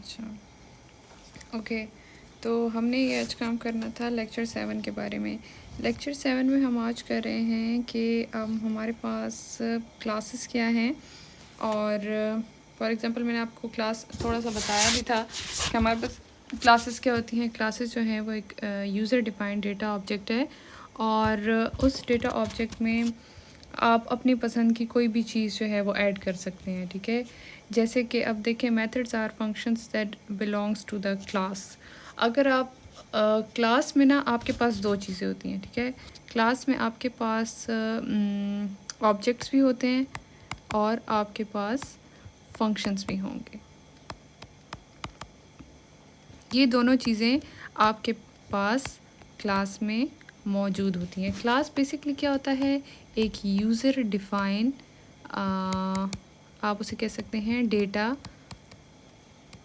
अच्छा, ओके। तो हमने ये आज काम करना था लेक्चर 7 के बारे में। लेक्चर 7 में हम आज कर रहे हैं कि हमारे पास क्लासेस क्या हैं, और फॉर एग्ज़ाम्पल मैंने आपको क्लास थोड़ा सा बताया भी था कि हमारे पास क्लासेस क्या होती हैं। क्लासेस जो हैं वो एक यूज़र डिफाइंड डेटा ऑब्जेक्ट है, और उस डेटा ऑब्जेक्ट में आप अपनी पसंद की कोई भी चीज़ जो है वो ऐड कर सकते हैं, ठीक है। जैसे कि अब देखें, methods are functions that belongs to the class. अगर आप क्लास में ना आपके पास दो चीज़ें होती हैं, ठीक है। क्लास में आपके पास ऑब्जेक्ट्स भी होते हैं और आपके पास फंक्शंस भी होंगे। ये दोनों चीज़ें आपके पास क्लास में मौजूद होती हैं। क्लास बेसिकली क्या होता है, एक यूज़र डिफाइन, आप उसे कह सकते हैं डेटा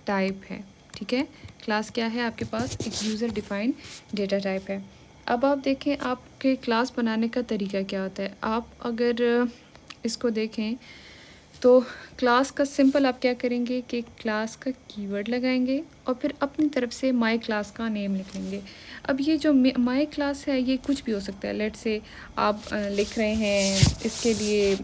टाइप है, ठीक है। क्लास क्या है, आपके पास एक यूज़र डिफाइन डेटा टाइप है। अब आप देखें आपके क्लास बनाने का तरीका क्या होता है। आप अगर इसको देखें तो क्लास का सिंपल आप क्या करेंगे कि क्लास का कीवर्ड लगाएंगे और फिर अपनी तरफ से माय क्लास का नेम लिख लेंगे। अब ये जो माय क्लास है ये कुछ भी हो सकता है। लेट से आप लिख रहे हैं, इसके लिए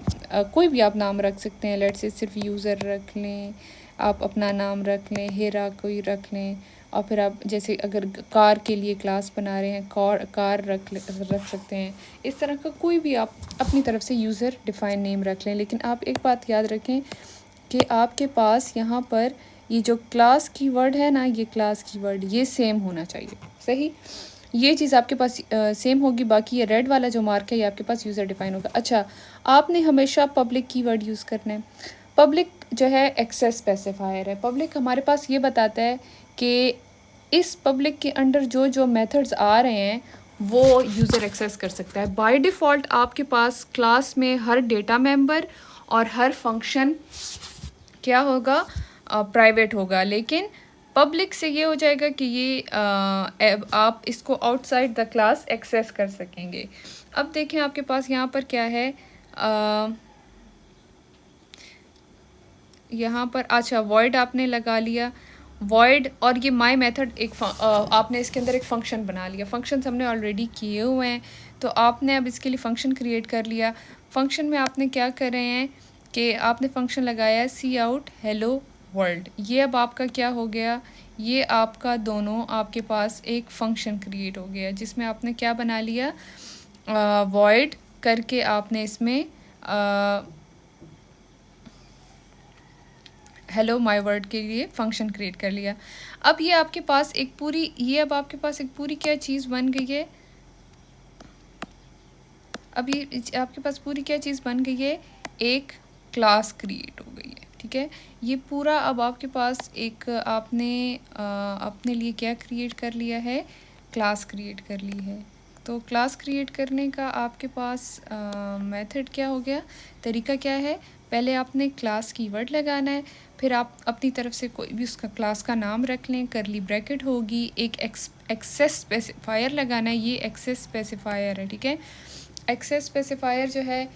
कोई भी आप नाम रख सकते हैं। लेट से सिर्फ यूज़र रख लें, आप अपना नाम रख लें, हेरा कोई रख लें, और फिर आप जैसे अगर कार के लिए क्लास बना रहे हैं, कार रख सकते हैं। इस तरह का कोई भी आप अपनी तरफ से यूज़र डिफाइन नेम रख लें। लेकिन आप एक बात याद रखें कि आपके पास यहाँ पर ये जो क्लास कीवर्ड है ना, ये क्लास कीवर्ड ये सेम होना चाहिए, सही। ये चीज़ आपके पास सेम होगी। बाकी ये रेड वाला जो मार्क है ये आपके पास यूज़र डिफाइन होगा। अच्छा, आपने हमेशा पब्लिक कीवर्ड यूज़ करना है। पब्लिक जो है एक्सेस स्पेसिफायर है। पब्लिक हमारे पास ये बताता है कि इस पब्लिक के अंडर जो जो मेथड्स आ रहे हैं वो यूज़र एक्सेस कर सकता है। बाय डिफ़ॉल्ट आपके पास क्लास में हर डेटा मेंबर और हर फंक्शन क्या होगा, प्राइवेट होगा। लेकिन पब्लिक से ये हो जाएगा कि ये आप इसको आउटसाइड द क्लास एक्सेस कर सकेंगे। अब देखें आपके पास यहाँ पर क्या है, यहाँ पर अच्छा वॉइड आपने लगा लिया, वॉइड, और ये माय मेथड एक आपने इसके अंदर एक फ़ंक्शन बना लिया। फ़ंक्शन हमने ऑलरेडी किए हुए हैं, तो आपने अब इसके लिए फ़ंक्शन क्रिएट कर लिया। फ़ंक्शन में आपने क्या कर रहे हैं कि आपने फ़ंक्शन लगाया है सी आउट हेलो वर्ल्ड। ये अब आपका क्या हो गया, ये आपका दोनों आपके पास एक फ़ंक्शन क्रिएट हो गया जिसमें आपने क्या बना लिया, वॉइड करके आपने इसमें हेलो माय वर्ड के लिए फ़ंक्शन क्रिएट कर लिया। अब ये आपके पास एक पूरी, ये अब आपके पास एक पूरी क्या चीज़ बन गई है, अब ये आपके पास पूरी क्या चीज़ बन गई है, एक क्लास क्रिएट हो गई है, ठीक है। ये पूरा अब आपके पास एक आपने अपने लिए क्या क्रिएट कर लिया है, क्लास क्रिएट कर ली है। तो क्लास क्रिएट करने का आपके पास मेथड क्या हो गया, तरीका क्या है, पहले आपने क्लास कीवर्ड लगाना है, फिर आप अपनी तरफ से कोई भी उसका क्लास का नाम रख लें, करली ब्रैकेट होगी, एक एक्सेस स्पेसिफायर लगाना है, ये एक्सेस स्पेसिफायर है, ठीक है। एक्सेस स्पेसिफायर जो है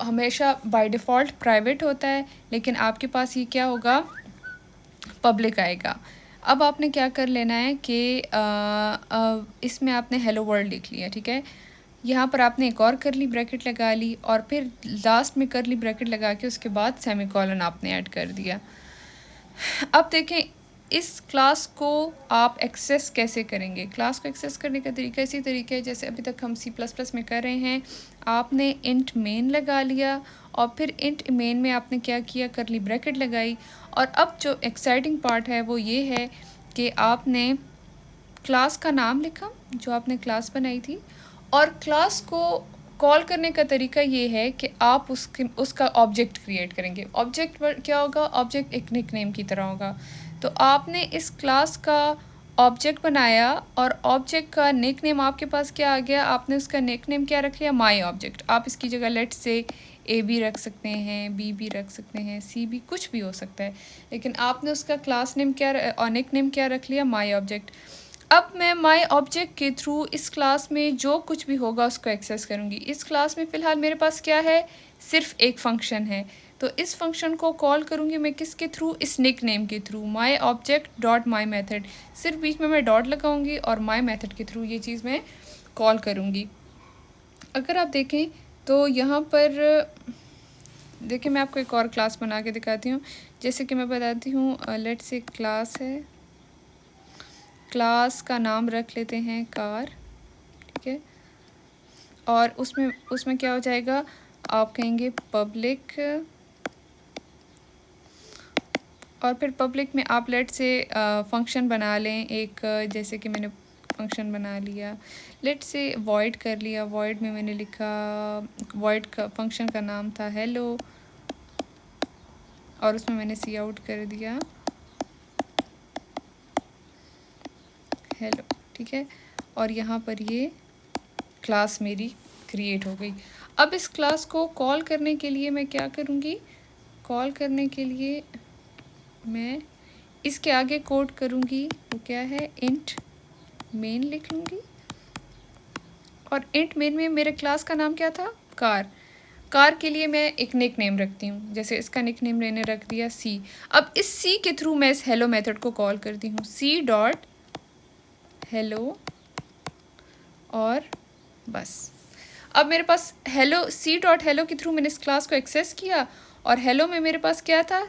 हमेशा बाय डिफ़ॉल्ट प्राइवेट होता है, लेकिन आपके पास ये क्या होगा, पब्लिक आएगा। अब आपने क्या कर लेना है कि इसमें आपने हेलो वर्ल्ड लिख लिया, ठीक है। यहाँ पर आपने एक और करली ब्रैकेट लगा ली और फिर लास्ट में करली ब्रैकेट लगा के उसके बाद सेमीकोलन आपने ऐड कर दिया। अब देखें इस क्लास को आप एक्सेस कैसे करेंगे। क्लास को एक्सेस करने का तरीका इसी तरीके है जैसे अभी तक हम C++ में कर रहे हैं। आपने इंट मेन लगा लिया और फिर इंट मेन में आपने क्या किया, करली ब्रैकेट लगाई। और अब जो एक्साइटिंग पार्ट है वो ये है कि आपने क्लास का नाम लिखा जो आपने क्लास बनाई थी, और क्लास को कॉल करने का तरीका ये है कि आप उसका ऑब्जेक्ट क्रिएट करेंगे। ऑब्जेक्ट क्या होगा, ऑब्जेक्ट एक निकनेम की तरह होगा। तो आपने इस क्लास का ऑब्जेक्ट बनाया और ऑब्जेक्ट का निकनेम आपके पास क्या आ गया, आपने उसका निकनेम क्या रख लिया, माय ऑब्जेक्ट। आप इसकी जगह लेट से ए बी रख सकते हैं, बी भी रख सकते हैं, सी भी, कुछ भी हो सकता है, लेकिन आपने उसका क्लास नेम क्या और निकनेम क्या रख लिया, माय ऑब्जेक्ट। अब मैं माय ऑब्जेक्ट के थ्रू इस क्लास में जो कुछ भी होगा उसको एक्सेस करूँगी। इस क्लास में फ़िलहाल मेरे पास क्या है, सिर्फ एक फ़ंक्शन है। तो इस फंक्शन को कॉल करूँगी मैं किसके थ्रू, इस निक नेम के through, my object dot my method. सिर्फ बीच में मैं डॉट लगाऊंगी और माई मेथड के थ्रू ये चीज़ मैं कॉल करूँगी। अगर आप देखें तो यहाँ पर देखिए मैं आपको एक और क्लास बना के दिखाती हूँ। जैसे कि मैं बताती हूँ, लेट्स से क्लास है, क्लास का नाम रख लेते हैं कार, ठीक है। और उसमें क्या हो जाएगा, आप कहेंगे पब्लिक, और फिर पब्लिक में आप लेट से फंक्शन बना लें एक, जैसे कि मैंने फंक्शन बना लिया, लेट से वॉइड कर लिया। वॉइड में मैंने लिखा, वॉइड का फंक्शन का नाम था हेलो, और उसमें मैंने सी आउट कर दिया हेलो, ठीक है। और यहाँ पर ये क्लास मेरी क्रिएट हो गई। अब इस क्लास को कॉल करने के लिए मैं क्या करूँगी, कॉल करने के लिए मैं इसके आगे कोड करूँगी, वो क्या है, इंट मेन लिख लूँगी। और इंट मेन में मेरे क्लास का नाम क्या था, कार। कार के लिए मैं एक निक नेम रखती हूँ, जैसे इसका निक नेम मैंने रख दिया सी। अब इस सी के थ्रू मैं इस हेलो मेथड को कॉल करती हूँ, सी डॉट हेलो, और बस। अब मेरे पास हेलो, सी डॉट हेलो के थ्रू मैंने इस क्लास को एक्सेस किया, और हेलो में मेरे पास क्या था,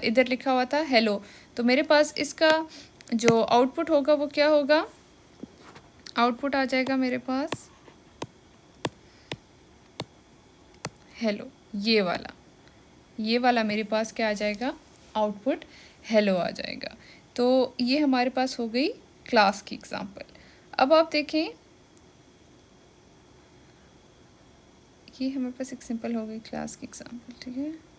इधर लिखा हुआ था हेलो। तो मेरे पास इसका जो आउटपुट होगा वो क्या होगा, आउटपुट आ जाएगा मेरे पास हेलो, ये वाला मेरे पास क्या आ जाएगा, आउटपुट हेलो आ जाएगा। तो ये हमारे पास हो गई क्लास की एग्जांपल। अब आप देखें, ये हमारे पास एक सिंपल हो गई क्लास की एग्जांपल, ठीक है।